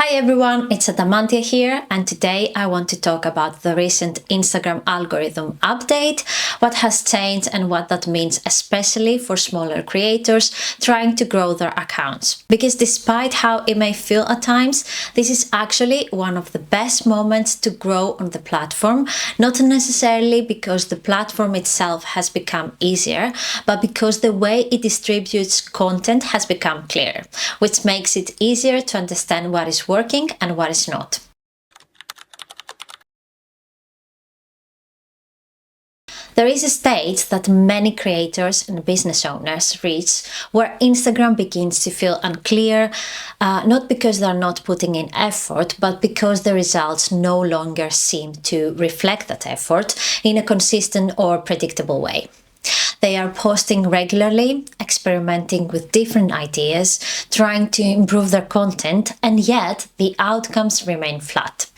Hi everyone, it's Adamantia here, and today I want to talk about the recent Instagram algorithm update, what has changed and what that means especially for smaller creators trying to grow their accounts. Because despite how it may feel at times, this is actually one of the best moments to grow on the platform, not necessarily because the platform itself has become easier, but because the way it distributes content has become clearer, which makes it easier to understand what is working and what is not. There is a stage that many creators and business owners reach where Instagram begins to feel unclear, not because they're not putting in effort, but because the results no longer seem to reflect that effort in a consistent or predictable way. They are posting regularly, experimenting with different ideas, trying to improve their content, and yet the outcomes remain flat,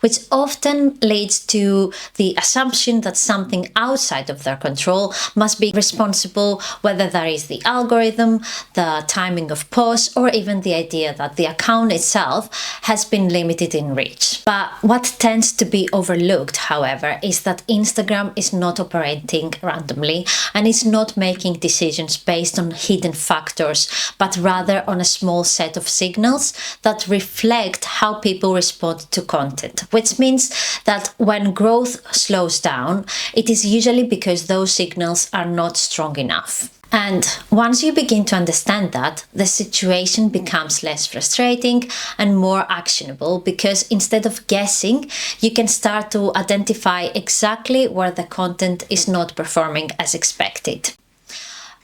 which often leads to the assumption that something outside of their control must be responsible, whether that is the algorithm, the timing of posts, or even the idea that the account itself has been limited in reach. But what tends to be overlooked, however, is that Instagram is not operating randomly and is not making decisions based on hidden factors, but rather on a small set of signals that reflect how people respond to content. Which means that when growth slows down, it is usually because those signals are not strong enough. And once you begin to understand that, the situation becomes less frustrating and more actionable, because instead of guessing, you can start to identify exactly where the content is not performing as expected.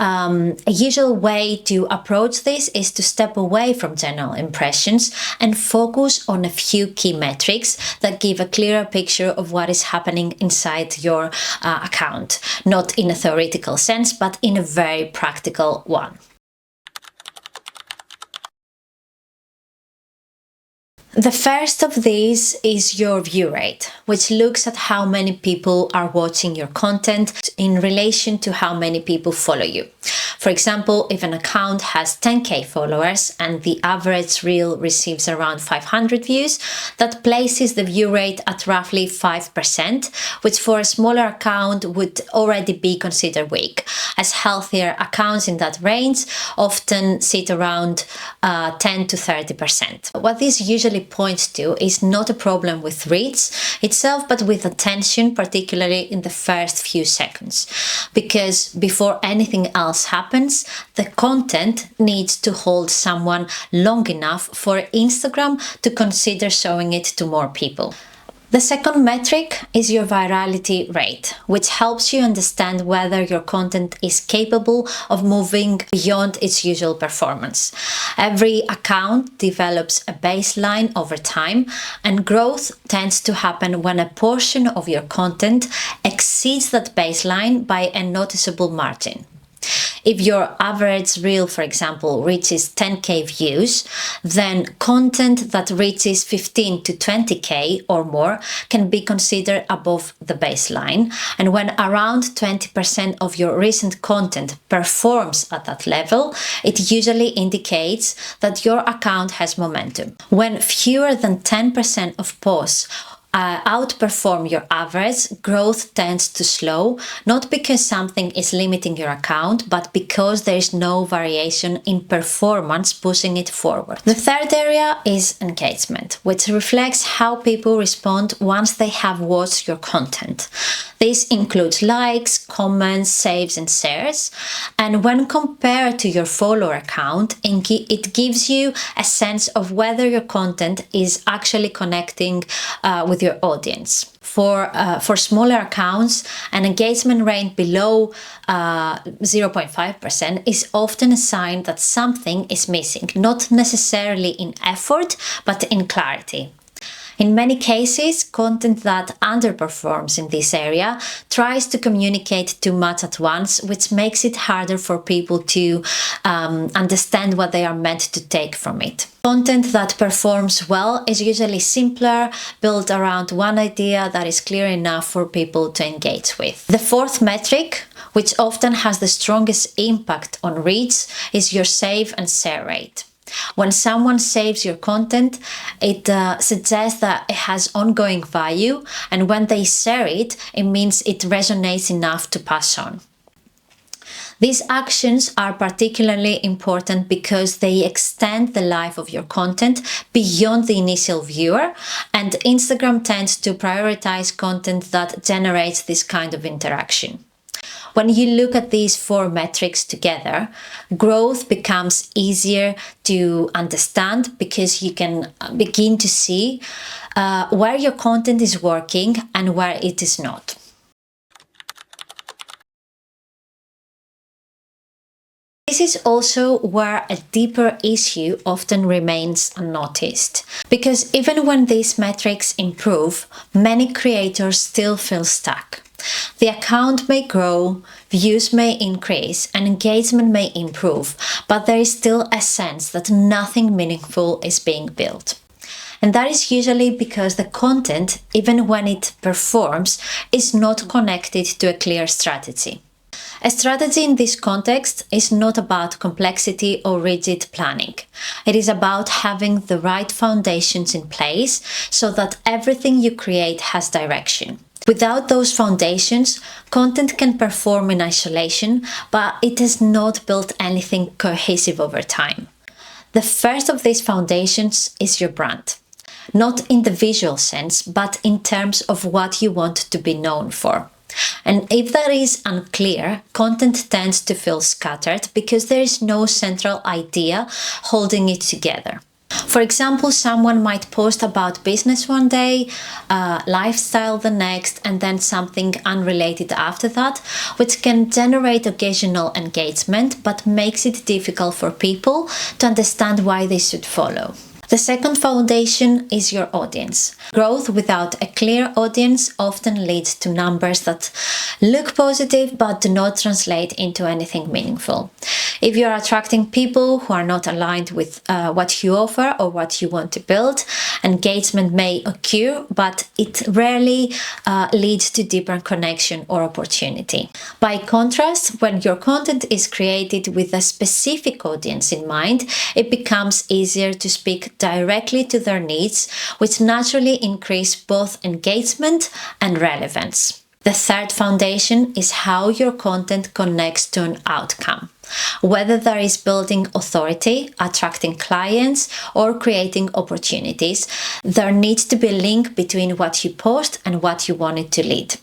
A usual way to approach this is to step away from general impressions and focus on a few key metrics that give a clearer picture of what is happening inside your account, not in a theoretical sense, but in a very practical one. The first of these is your view rate, which looks at how many people are watching your content in relation to how many people follow you. For example, if an account has 10k followers and the average reel receives around 500 views, that places the view rate at roughly 5%, which for a smaller account would already be considered weak, as healthier accounts in that range often sit around 10 to 30%. What this usually points to is not a problem with reach itself, but with attention, particularly in the first few seconds. Because before anything else happens, the content needs to hold someone long enough for Instagram to consider showing it to more people. The second metric is your virality rate, which helps you understand whether your content is capable of moving beyond its usual performance. Every account develops a baseline over time, and growth tends to happen when a portion of your content exceeds that baseline by a noticeable margin. If your average reel, for example, reaches 10k views, then content that reaches 15 to 20k or more can be considered above the baseline. And when around 20% of your recent content performs at that level, it usually indicates that your account has momentum. When fewer than 10% of posts outperform your average, growth tends to slow, not because something is limiting your account, but because there is no variation in performance pushing it forward. The third area is engagement, which reflects how people respond once they have watched your content. This includes likes, comments, saves, and shares. And when compared to your follower account, it gives you a sense of whether your content is actually connecting with your audience. For smaller accounts, an engagement rate below 0.5% is often a sign that something is missing, not necessarily in effort, but in clarity. In many cases, content that underperforms in this area tries to communicate too much at once, which makes it harder for people to understand what they are meant to take from it. Content that performs well is usually simpler, built around one idea that is clear enough for people to engage with. The fourth metric, which often has the strongest impact on reach, is your save and share rate. When someone saves your content, it suggests that it has ongoing value, and when they share it, it means it resonates enough to pass on. These actions are particularly important because they extend the life of your content beyond the initial viewer, and Instagram tends to prioritize content that generates this kind of interaction. When you look at these 4 metrics together, growth becomes easier to understand because you can begin to see where your content is working and where it is not. This is also where a deeper issue often remains unnoticed, because even when these metrics improve, many creators still feel stuck. The account may grow, views may increase, and engagement may improve, but there is still a sense that nothing meaningful is being built. And that is usually because the content, even when it performs, is not connected to a clear strategy. A strategy in this context is not about complexity or rigid planning. It is about having the right foundations in place so that everything you create has direction. Without those foundations, content can perform in isolation, but it has not built anything cohesive over time. The first of these foundations is your brand. Not in the visual sense, but in terms of what you want to be known for. And if that is unclear, content tends to feel scattered because there is no central idea holding it together. For example, someone might post about business one day, lifestyle the next, and then something unrelated after that, which can generate occasional engagement but makes it difficult for people to understand why they should follow. The second foundation is your audience. Growth without a clear audience often leads to numbers that look positive but do not translate into anything meaningful. If you're attracting people who are not aligned with what you offer or what you want to build, engagement may occur, but it rarely leads to deeper connection or opportunity. By contrast, when your content is created with a specific audience in mind, it becomes easier to speak directly to their needs, which naturally increase both engagement and relevance. The third foundation is how your content connects to an outcome. Whether that is building authority, attracting clients, or creating opportunities, there needs to be a link between what you post and what you want it to lead.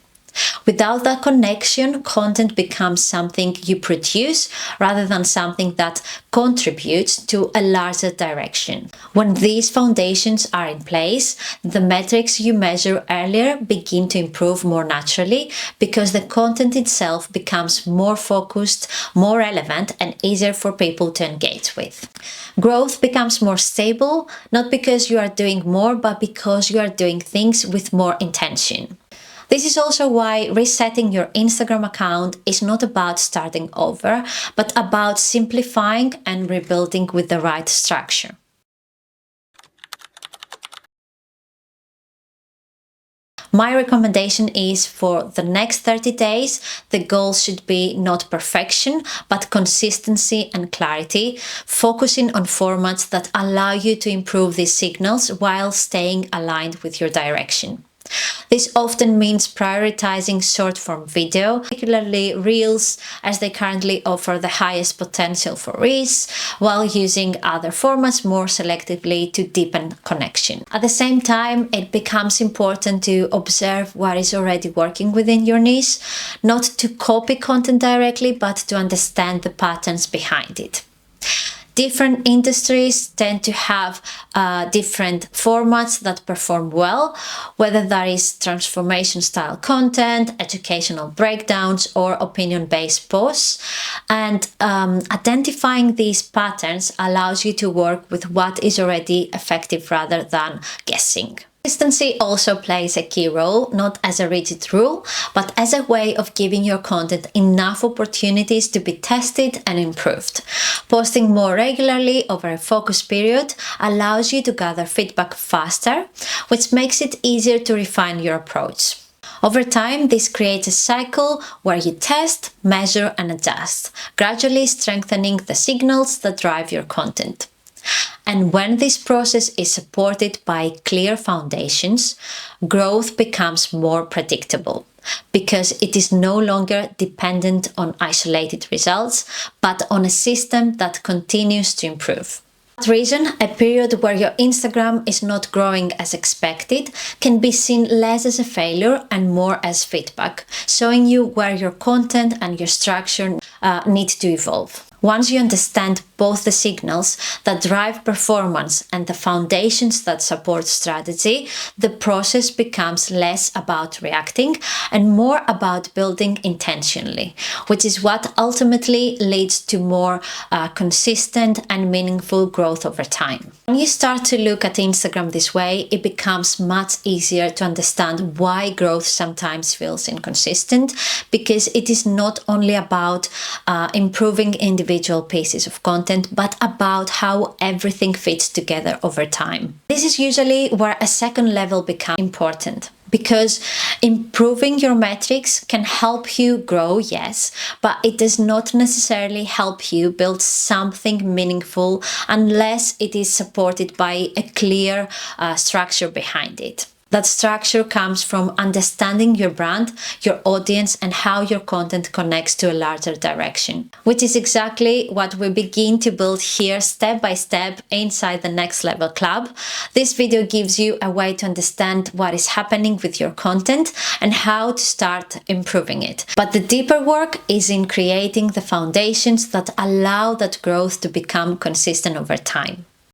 Without that connection, content becomes something you produce rather than something that contributes to a larger direction. When these foundations are in place, the metrics you measure earlier begin to improve more naturally because the content itself becomes more focused, more relevant, and easier for people to engage with. Growth becomes more stable, not because you are doing more, but because you are doing things with more intention. This is also why resetting your Instagram account is not about starting over, but about simplifying and rebuilding with the right structure. My recommendation is for the next 30 days, the goal should be not perfection, but consistency and clarity, focusing on formats that allow you to improve these signals while staying aligned with your direction. This often means prioritizing short-form video, particularly Reels, as they currently offer the highest potential for reach, while using other formats more selectively to deepen connection. At the same time, it becomes important to observe what is already working within your niche, not to copy content directly, but to understand the patterns behind it. Different industries tend to have different formats that perform well, whether that is transformation style content, educational breakdowns, or opinion-based posts. And identifying these patterns allows you to work with what is already effective rather than guessing. Consistency also plays a key role, not as a rigid rule, but as a way of giving your content enough opportunities to be tested and improved. Posting more regularly over a focus period allows you to gather feedback faster, which makes it easier to refine your approach. Over time, this creates a cycle where you test, measure, and adjust, gradually strengthening the signals that drive your content. And when this process is supported by clear foundations, growth becomes more predictable because it is no longer dependent on isolated results, but on a system that continues to improve. For that reason, a period where your Instagram is not growing as expected can be seen less as a failure and more as feedback, showing you where your content and your structure need to evolve. Once you understand both the signals that drive performance and the foundations that support strategy, the process becomes less about reacting and more about building intentionally, which is what ultimately leads to more consistent and meaningful growth over time. When you start to look at Instagram this way, it becomes much easier to understand why growth sometimes feels inconsistent, because it is not only about improving individual pieces of content, but about how everything fits together over time. This is usually where a second level becomes important, because improving your metrics can help you grow, yes, but it does not necessarily help you build something meaningful unless it is supported by a clear structure behind it. That structure comes from understanding your brand, your audience, and how your content connects to a larger direction, which is exactly what we begin to build here step by step inside the Next Level Club. This video gives you a way to understand what is happening with your content and how to start improving it. But the deeper work is in creating the foundations that allow that growth to become consistent over time.